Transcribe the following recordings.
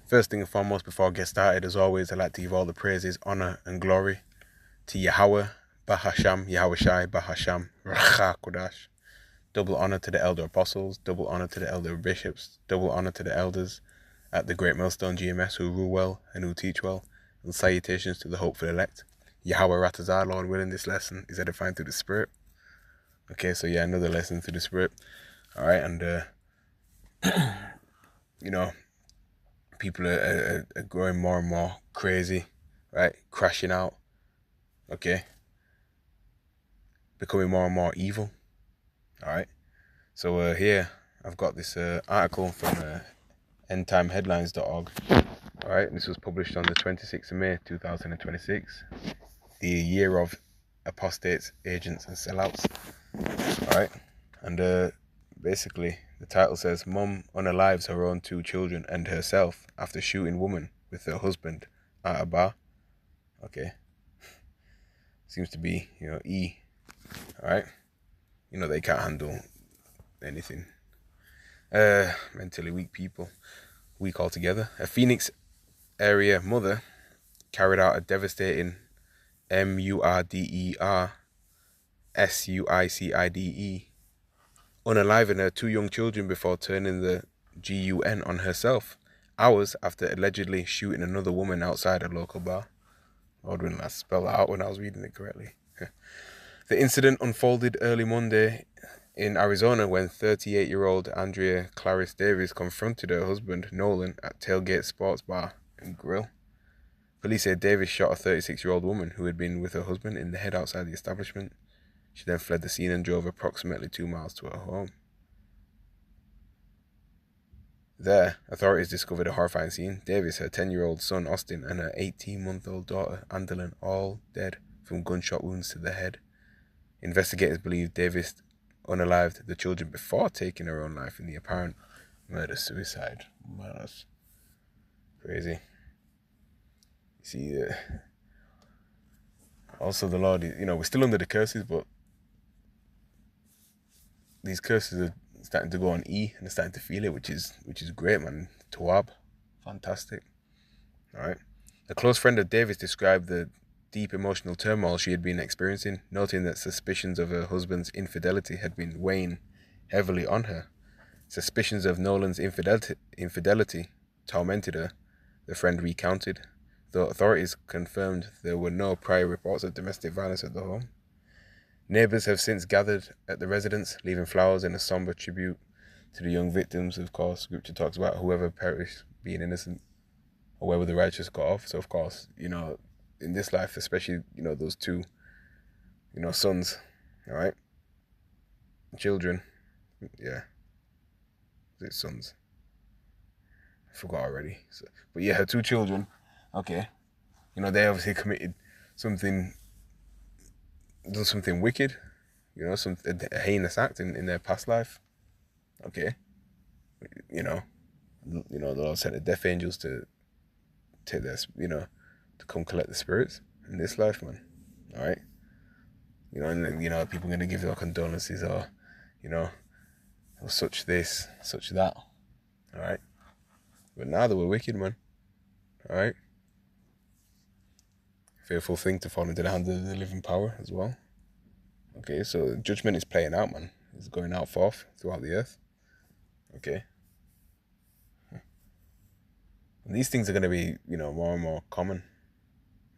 First thing and foremost, before I get started, as always, I'd like to give all the praises, honor, and glory to Yahweh, Bahasham, Yahweh Shai, Bahasham, Racha Kodash. Double honor to the elder apostles, double honor to the elder bishops, double honor to the elders at the Great Millstone GMS who rule well and who teach well, and salutations to the hopeful elect. Yahweh Ratazar, Lord willing, this lesson is edifying through the Spirit. Okay, so yeah, another lesson through the Spirit. Alright, and you know, people are growing more and more crazy, right? Crashing out, okay? Becoming more and more evil, alright? So here, I've got this article from endtimeheadlines.org, alright? This was published on the 26th of May, 2026, the year of apostates, agents, and sellouts, alright? And basically, the title says, Mum unalives her own 2 children and herself after shooting woman with her husband at a bar. Okay. Seems to be, E. Alright. They can't handle anything. Mentally weak people. Weak altogether. A Phoenix area mother carried out a devastating murdersuicide, unaliving her 2 young children before turning the gun on herself, hours after allegedly shooting another woman outside a local bar. Lord, when I spelled that out when I was reading it correctly. The incident unfolded early Monday in Arizona when 38-year-old Andrea Clarice Davis confronted her husband, Nolan, at Tailgate Sports Bar and Grill. Police said Davis shot a 36-year-old woman who had been with her husband in the head outside the establishment. She then fled the scene and drove approximately 2 miles to her home. There, authorities discovered a horrifying scene. Davis, her 10-year-old son Austin, and her 18-month-old daughter Andalyn, all dead from gunshot wounds to the head. Investigators believe Davis unalived the children before taking her own life in the apparent murder-suicide. Man, that's crazy. You see, also the Lord, we're still under the curses, but these curses are starting to go on E, and they're starting to feel it, which is great, man. Tawab, fantastic. All right. A close friend of Davis described the deep emotional turmoil she had been experiencing, noting that suspicions of her husband's infidelity had been weighing heavily on her. Suspicions of Nolan's infidelity tormented her, the friend recounted, though authorities confirmed there were no prior reports of domestic violence at the home. Neighbours have since gathered at the residence, leaving flowers and a somber tribute to the young victims. Of course, Scripture talks about whoever perished being innocent, or where the righteous got off. So, of course, in this life, especially, those 2, sons, all right? Children, yeah. Is it sons? I forgot already. So, but yeah, her 2 children, okay. They obviously committed done something wicked, a heinous act in their past life. Okay. The Lord sent the death angels to take their, to come collect the spirits in this life, man. All right. And then, people are going to give their condolences or such this, such that. All right. But now they were wicked, man. All right. Fearful thing to fall into the hand of the living power as well. Okay, so judgment is playing out, man. It's going out forth throughout the earth. Okay. And these things are going to be, more and more common.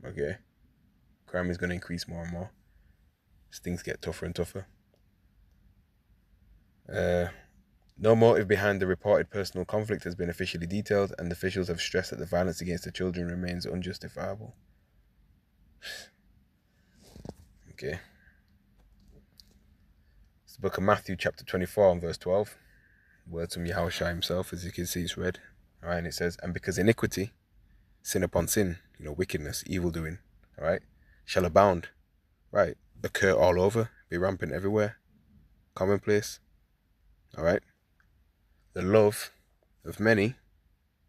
Okay. Crime is going to increase more and more as things get tougher and tougher. No motive behind the reported personal conflict has been officially detailed, and officials have stressed that the violence against the children remains unjustifiable. Okay. It's the book of Matthew, chapter 24, and verse 12. Words from Yahushua himself, as you can see, it's read. All right, and it says, and because iniquity, sin upon sin, wickedness, evil doing, all right, shall abound, right, occur all over, be rampant everywhere, commonplace, all right, the love of many,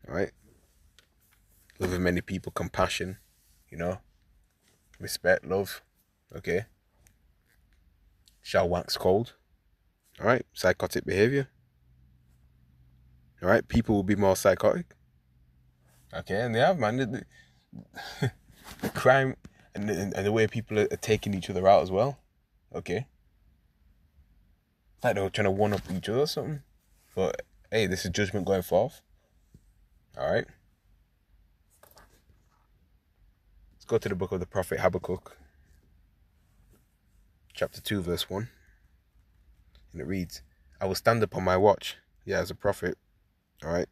all right, love of many people, compassion, respect, love, okay, shall wax cold, all right, psychotic behavior, all right, people will be more psychotic, Okay, and they have, man. The crime and the way people are taking each other out as well. Okay. It's like they were trying to one up each other or something. But hey, this is judgment going forth. Alright. Let's go to the book of the prophet Habakkuk. Chapter 2, verse 1. And it reads, I will stand upon my watch. Yeah, as a prophet. Alright.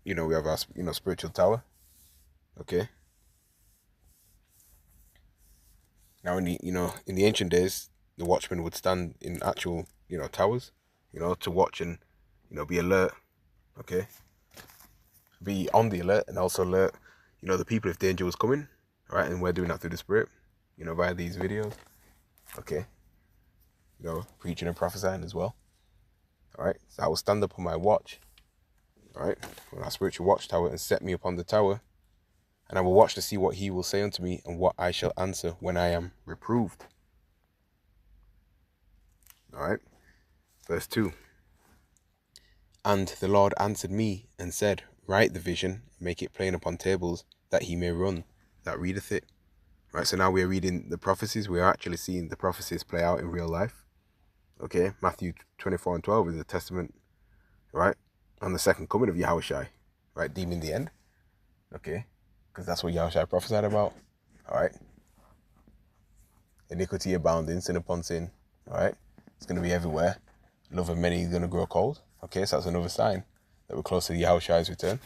We have our spiritual tower. Okay. Now in the ancient days, the watchmen would stand in actual, towers, to watch and, be alert. Okay. Be on the alert and also alert, the people if danger was coming. Right, and we're doing that through the spirit, via these videos. Okay. Preaching and prophesying as well. Alright. So I will stand up on my watch. Alright, on our spiritual watchtower, and set me upon the tower, and I will watch to see what he will say unto me, and what I shall answer when I am reproved. Alright, verse 2. And the Lord answered me, and said, write the vision, and make it plain upon tables, that he may run that readeth it. Right, so now we're reading the prophecies. We are actually seeing the prophecies play out in real life. Okay, Matthew 24 and 12 is a testament, right, on the second coming of Yahushai, right, deeming the end. Okay, because that's what Yahushua prophesied about. Alright. Iniquity abounding, sin upon sin. Alright. It's going to be everywhere. Love of many is going to grow cold. Okay, so that's another sign that we're close to Yahushua's return.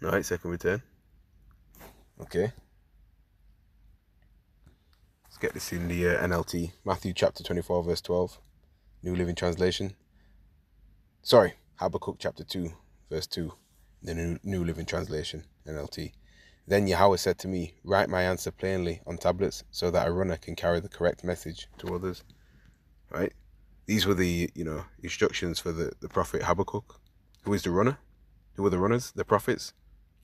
Alright, second return. Okay. Let's get this in the NLT. Matthew chapter 24, verse 12. New Living Translation. Sorry, Habakkuk chapter 2, verse 2. The New Living Translation, NLT. Then Yahweh said to me, write my answer plainly on tablets, so that a runner can carry the correct message to others. Right? These were the, instructions for the prophet Habakkuk. Who is the runner? Who were the runners? The prophets,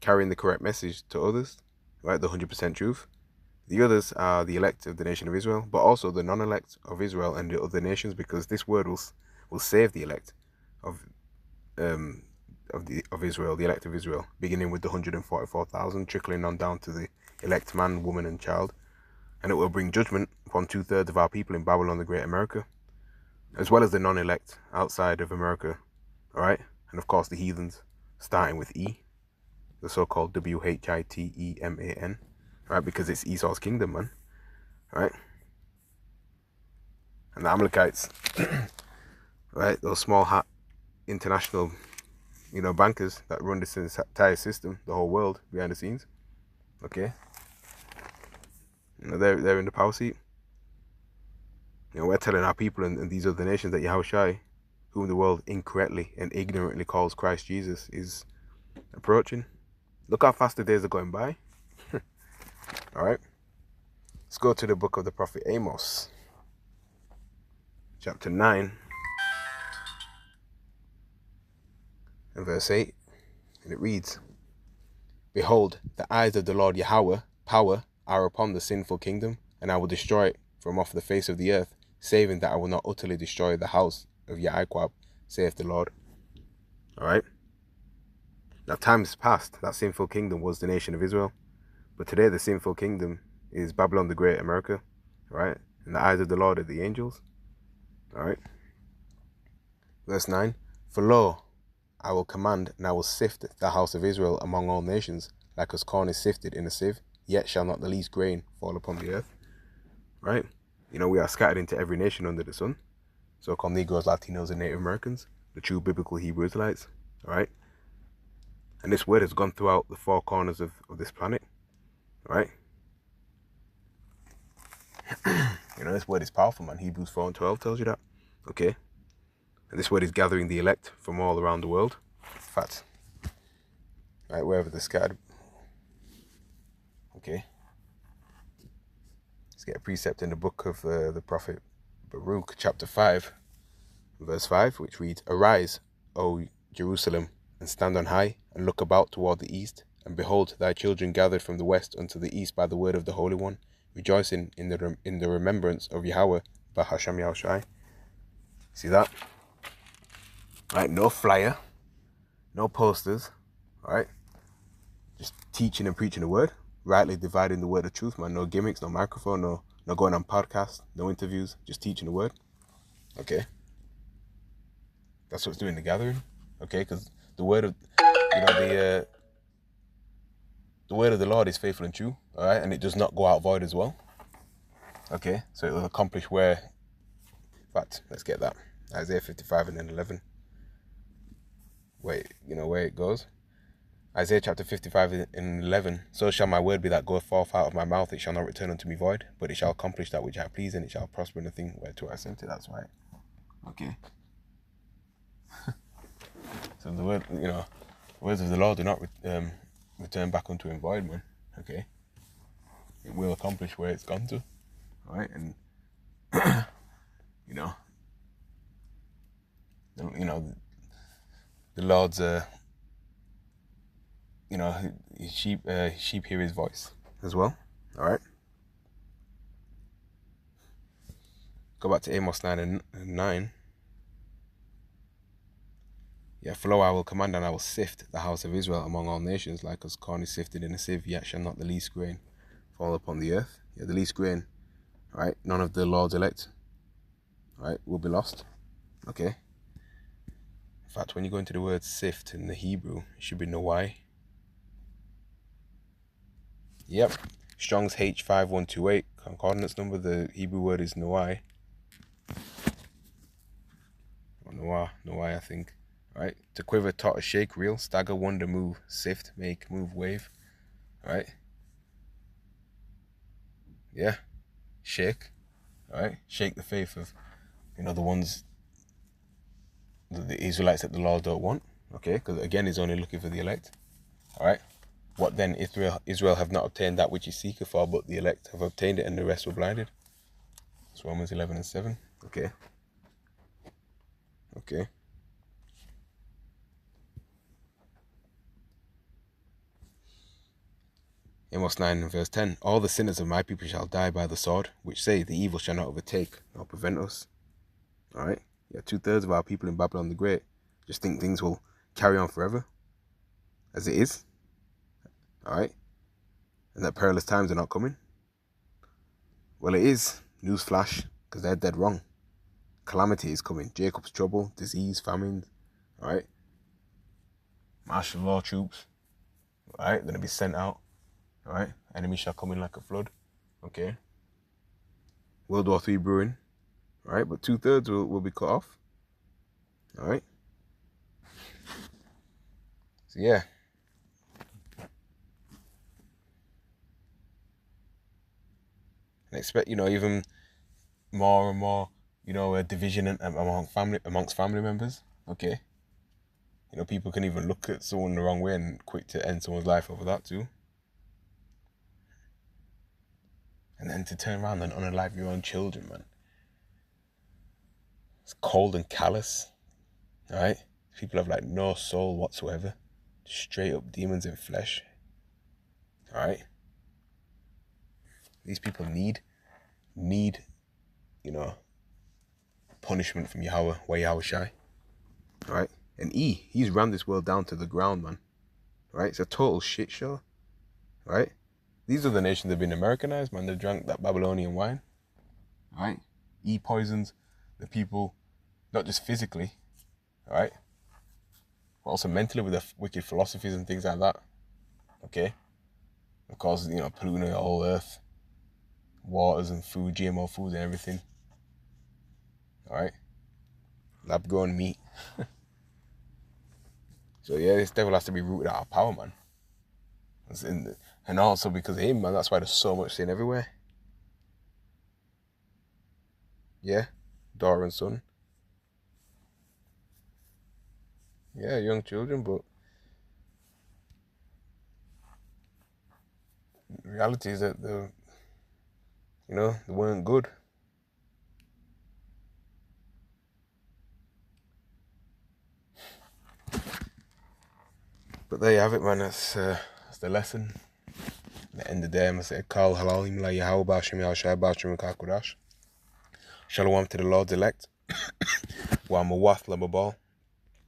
carrying the correct message to others. Right? The 100% truth. The others are the elect of the nation of Israel, but also the non-elect of Israel and the other nations, because this word will save the elect of Israel, the elect of Israel, beginning with the 144,000, trickling on down to the elect man, woman, and child. And it will bring judgment upon 2/3 of our people in Babylon the Great America, as well as the non-elect outside of America. Alright? And of course the heathens, starting with E, the so-called Whiteman. Right? Because it's Esau's kingdom, man. Right? And the Amalekites, right? Those small hat international bankers that run this entire system, the whole world behind the scenes. Okay, they're in the power seat. We're telling our people and these other nations that Yahushai, whom the world incorrectly and ignorantly calls Christ Jesus, is approaching. Look how fast the days are going by. All right, let's go to the book of the prophet Amos, chapter 9 and verse 8, and it reads, behold, the eyes of the Lord Yahweh, power, are upon the sinful kingdom, and I will destroy it from off the face of the earth, saving that I will not utterly destroy the house of Yahuwah, saith the Lord. Alright? Now times past, that sinful kingdom was the nation of Israel, but today the sinful kingdom is Babylon the Great America. Alright? And the eyes of the Lord are the angels. Alright? Verse 9, for lo, I will command, and I will sift the house of Israel among all nations, like as corn is sifted in a sieve, yet shall not the least grain fall upon the earth. Right? We are scattered into every nation under the sun. So-called Negroes, Latinos, and Native Americans, the true biblical Hebrew Israelites. Alright? And this word has gone throughout the four corners of this planet. Alright? This word is powerful, man. Hebrews 4 and 12 tells you that. Okay? And this word is gathering the elect from all around the world. In fact, right, wherever they're scattered. Okay. Let's get a precept in the book of the prophet Baruch, chapter 5, verse 5, which reads, arise, O Jerusalem, and stand on high, and look about toward the east, and behold, thy children gathered from the west unto the east by the word of the Holy One, rejoicing in the remembrance of Yahweh, Bahasham Yahushai. See that? Right, no flyer, no posters, All right, just teaching and preaching the word, rightly dividing the word of truth, man. No gimmicks, no microphone, no going on podcasts, no interviews, just teaching the word. Okay, that's what's doing the gathering. Okay, because the word of, the word of the Lord is faithful and true. All right, and it does not go out void as well. Okay, so it will accomplish where. In fact, let's get that. Isaiah 55 and then 11. Wait, where it goes? Isaiah chapter 55 and 11. So shall my word be that goeth forth out of my mouth. It shall not return unto me void, but it shall accomplish that which I please, and it shall prosper in the thing whereto I sent it. That's right. Okay. So the word, words of the Lord do not return back unto him void, man. Okay. It will accomplish where it's gone to. All right, and the Lord's his sheep hear his voice as well. All right. Go back to Amos 9 and 9. Yeah, for lo, I will command and I will sift the house of Israel among all nations, like as corn is sifted in a sieve, yet shall not the least grain fall upon the earth. Yeah, the least grain, right? None of the Lord's elect, right, will be lost. Okay. In fact, when you go into the word sift in the Hebrew, it should be noai. Yep. Strong's H5128, concordance number, the Hebrew word is noai. Or noai, I think. Right? To quiver, totter, shake, reel, stagger, wonder, move, sift, make, move, wave. Right? Yeah. Shake. Right? Shake the faith of, the ones, the Israelites that the Lord don't want. Okay? Because again, he's only looking for the elect. Alright? What then? Israel have not obtained that which he seeketh for, but the elect have obtained it, and the rest were blinded. It's Romans 11 and 7. Okay. Okay. Amos 9 and verse 10. All the sinners of my people shall die by the sword, which say, the evil shall not overtake nor prevent us. Alright? Yeah, 2/3 of our people in Babylon the Great just think things will carry on forever, as it is. Alright? And that perilous times are not coming. Well, it is. Newsflash, because they're dead wrong. Calamity is coming. Jacob's trouble, disease, famine. Alright? Martial law troops. Alright? Going to be sent out. Alright? Enemy shall come in like a flood. Okay? World War III brewing. Alright? But 2/3 will be cut off. Alright? So yeah. And expect, even more and more, a division amongst family members. Okay? People can even look at someone the wrong way and quick to end someone's life over that too. And then to turn around and unalive your own children, man. It's cold and callous. Alright? People have no soul whatsoever. Straight up demons in flesh. Alright? These people need, punishment from Yahweh, Yahweh Shai. Alright? And he's ran this world down to the ground, man. Right? It's a total shit show. Right? These are the nations that have been Americanized, man. They've drank that Babylonian wine. Right? He poisons the people, not just physically, right? But also mentally with their wicked philosophies and things like that. Okay? Of course, polluting the whole earth. Waters and food, GMO foods and everything. Alright? Lab-grown meat. So yeah, this devil has to be rooted out of power, man. And also because of him, man, that's why there's so much sin everywhere. Yeah, daughter and son. Yeah, young children, but the reality is that they weren't good. But there you have it, man. That's the lesson. At the end of the day, I'm going to say, Kal Halalim La Yahweh Bashim Yahshai Bashim Kakudash. Shalom to the Lord's elect. Wa Mawath Lamabal.